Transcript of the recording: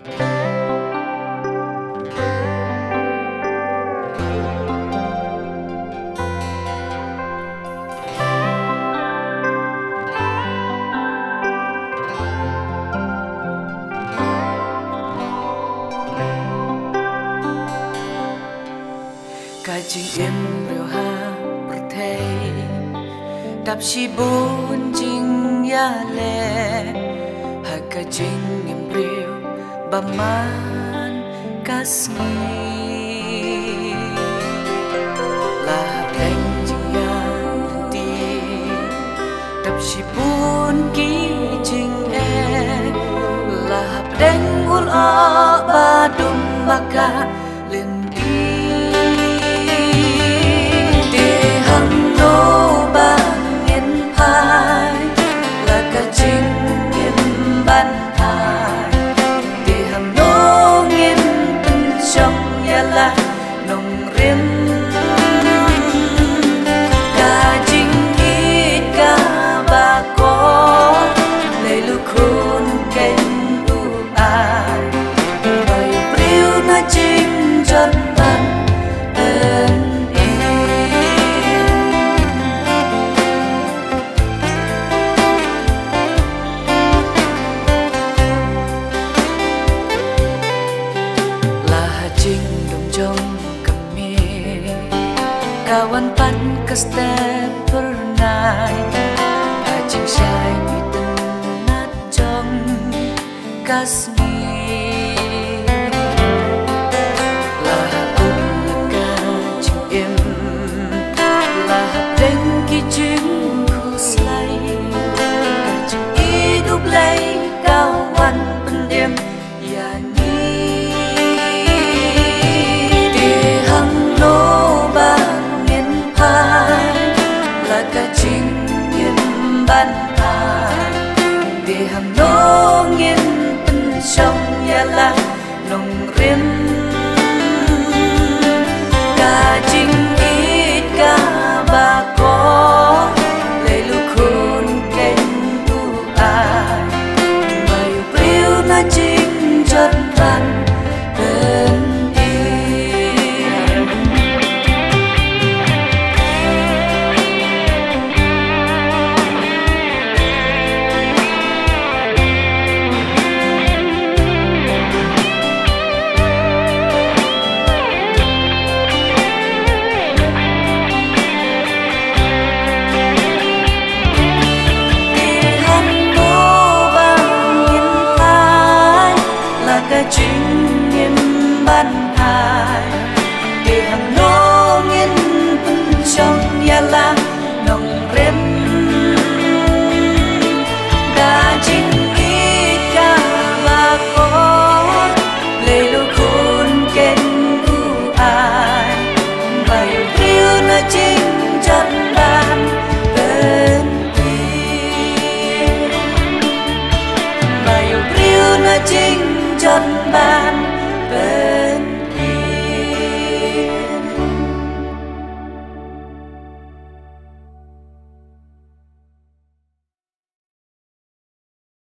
Cả chinh im rêu ha bật thề đạp chi bốn chinh ya lệ ha cả chinh im rêu ba man kasmi là đánh chinh ya ti đạp chi bốn ký chinh e là đánh ul a ba dum baka lên kawan pan kaste pernah ajing syai tenat jong kasmi lah lega jim lah dengki jing kuslai ajing hidup lay kawan pendiam để hàm nô nghiên trong nhà la